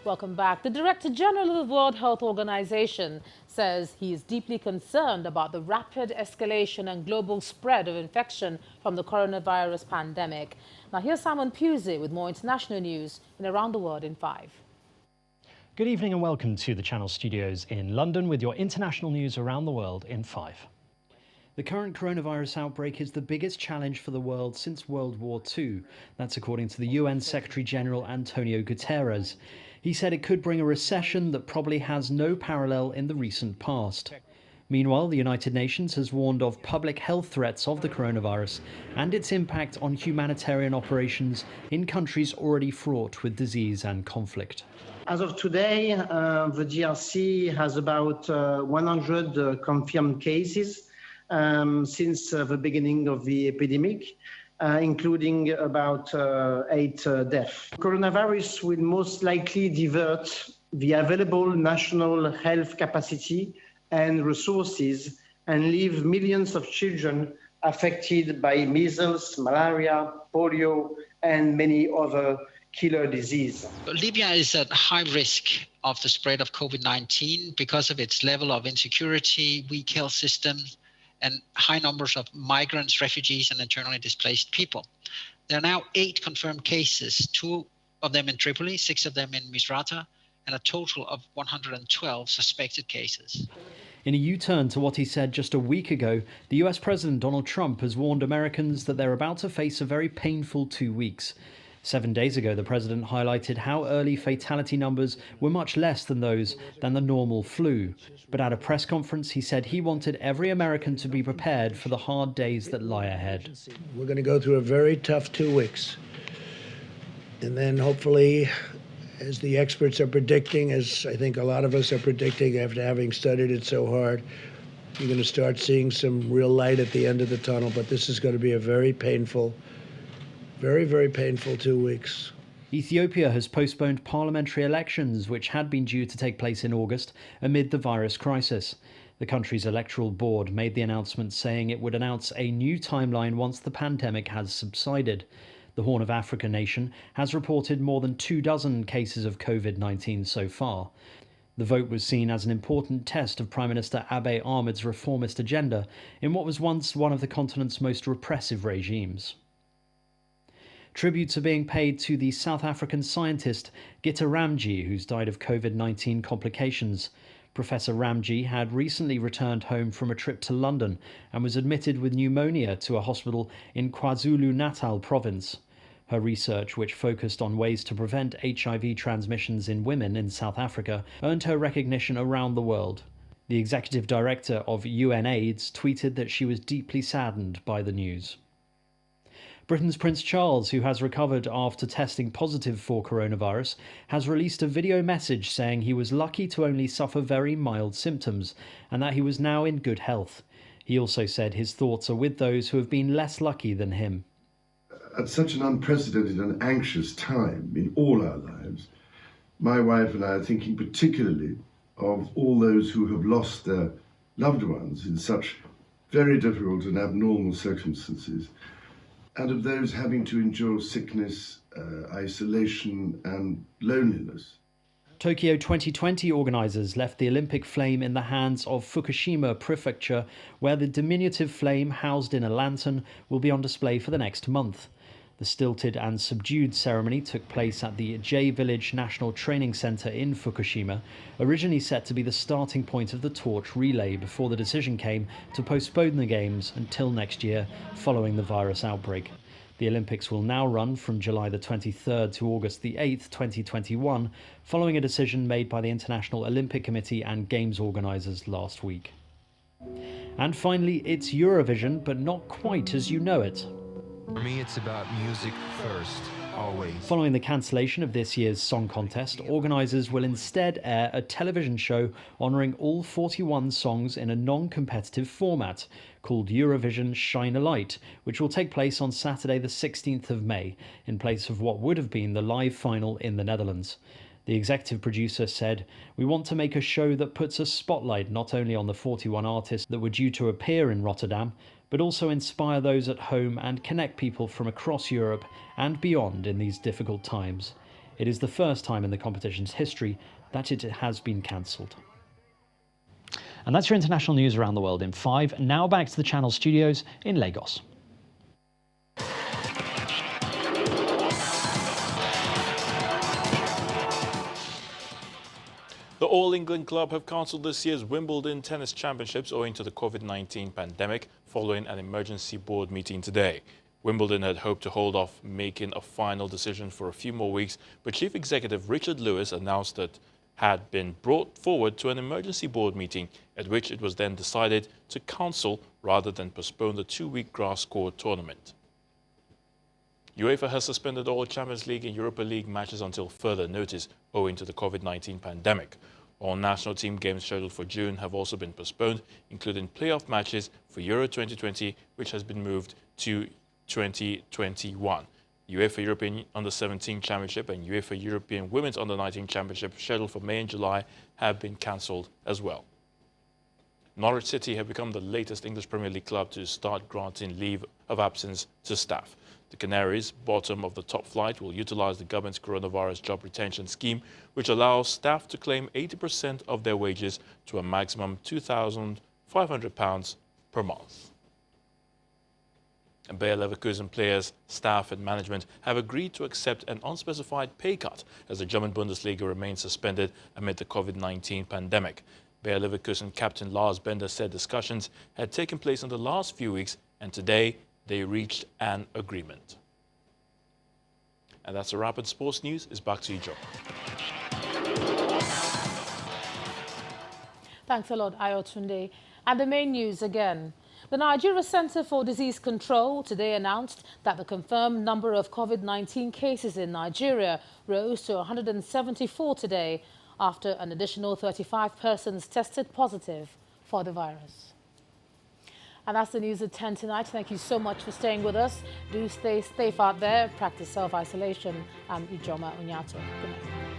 Welcome back. The Director General of the World Health Organization says he is deeply concerned about the rapid escalation and global spread of infection from the coronavirus pandemic. Now here's Simon Pusey with more international news in Around the World in 5. Good evening and welcome to the Channel Studios in London with your international news around the world in 5. The current coronavirus outbreak is the biggest challenge for the world since World War II. That's according to the UN Secretary-General Antonio Guterres. He said it could bring a recession that probably has no parallel in the recent past. Meanwhile, the United Nations has warned of public health threats of the coronavirus and its impact on humanitarian operations in countries already fraught with disease and conflict. As of today, the DRC has about 100 confirmed cases since the beginning of the epidemic, including about 8 deaths. Coronavirus will most likely divert the available national health capacity and resources and leave millions of children affected by measles, malaria, polio, and many other killer diseases. Libya is at high risk of the spread of COVID-19 because of its level of insecurity, weak health systems, and high numbers of migrants, refugees, and internally displaced people. There are now 8 confirmed cases, 2 of them in Tripoli, 6 of them in Misrata, and a total of 112 suspected cases. In a U-turn to what he said just a week ago, the US President Donald Trump has warned Americans that they're about to face a very painful 2 weeks. 7 days ago, the president highlighted how early fatality numbers were much less than the normal flu. But at a press conference, he said he wanted every American to be prepared for the hard days that lie ahead. We're going to go through a very tough 2 weeks. And then hopefully, as the experts are predicting, as I think a lot of us are predicting after having studied it so hard, you're going to start seeing some real light at the end of the tunnel. But this is going to be a very painful, very painful 2 weeks. Ethiopia has postponed parliamentary elections, which had been due to take place in August amid the virus crisis. The country's electoral board made the announcement saying it would announce a new timeline once the pandemic has subsided. The Horn of Africa nation has reported more than 24 cases of COVID-19 so far. The vote was seen as an important test of Prime Minister Abiy Ahmed's reformist agenda in what was once one of the continent's most repressive regimes. Tributes are being paid to the South African scientist Gitta Ramji, who's died of COVID-19 complications. Professor Ramji had recently returned home from a trip to London and was admitted with pneumonia to a hospital in KwaZulu-Natal province. Her research, which focused on ways to prevent HIV transmissions in women in South Africa, earned her recognition around the world. The executive director of UNAIDS tweeted that she was deeply saddened by the news. Britain's Prince Charles, who has recovered after testing positive for coronavirus, has released a video message saying he was lucky to only suffer very mild symptoms and that he was now in good health. He also said his thoughts are with those who have been less lucky than him. At such an unprecedented and anxious time in all our lives, my wife and I are thinking particularly of all those who have lost their loved ones in such very difficult and abnormal circumstances, and of those having to endure sickness, isolation and loneliness. Tokyo 2020 organisers left the Olympic flame in the hands of Fukushima Prefecture, where the diminutive flame housed in a lantern will be on display for the next month. The stilted and subdued ceremony took place at the J-Village National Training Centre in Fukushima, originally set to be the starting point of the torch relay before the decision came to postpone the Games until next year following the virus outbreak. The Olympics will now run from July the 23rd to August the 8th, 2021, following a decision made by the International Olympic Committee and Games organisers last week. And finally, it's Eurovision, but not quite as you know it. For me, it's about music first, always. Following the cancellation of this year's song contest, organisers will instead air a television show honouring all 41 songs in a non-competitive format called Eurovision Shine a Light, which will take place on Saturday the 16th of May, in place of what would have been the live final in the Netherlands. The executive producer said, "We want to make a show that puts a spotlight not only on the 41 artists that were due to appear in Rotterdam, but also inspire those at home and connect people from across Europe and beyond in these difficult times. It is the first time in the competition's history that it has been cancelled. And that's your international news around the world in 5. Now back to the Channel studios in Lagos. The All England club have cancelled this year's Wimbledon Tennis Championships owing to the COVID-19 pandemic following an emergency board meeting today. Wimbledon had hoped to hold off making a final decision for a few more weeks, but Chief Executive Richard Lewis announced that had been brought forward to an emergency board meeting at which it was then decided to cancel rather than postpone the 2-week grass court tournament. UEFA has suspended all Champions League and Europa League matches until further notice owing to the COVID-19 pandemic. All national team games scheduled for June have also been postponed, including playoff matches for Euro 2020, which has been moved to 2021. UEFA European Under-17 Championship and UEFA European Women's Under-19 Championship scheduled for May and July have been cancelled as well. Norwich City have become the latest English Premier League club to start granting leave of absence to staff. The Canaries, bottom of the top flight, will utilise the government's coronavirus job retention scheme, which allows staff to claim 80% of their wages to a maximum £2,500 per month. And Bayer Leverkusen players, staff and management have agreed to accept an unspecified pay cut as the German Bundesliga remains suspended amid the COVID-19 pandemic. Bayer Leverkusen captain Lars Bender said discussions had taken place in the last few weeks and today they reached an agreement. And that's a wrap on sports news. It's back to you, Joe. Thanks a lot, Ayotunde. And the main news again. The Nigeria Center for Disease Control today announced that the confirmed number of COVID-19 cases in Nigeria rose to 174 today after an additional 35 persons tested positive for the virus. And that's the news at 10 tonight. Thank you so much for staying with us. Do stay safe out there, practice self-isolation. I'm Ijoma Unyato. Good night.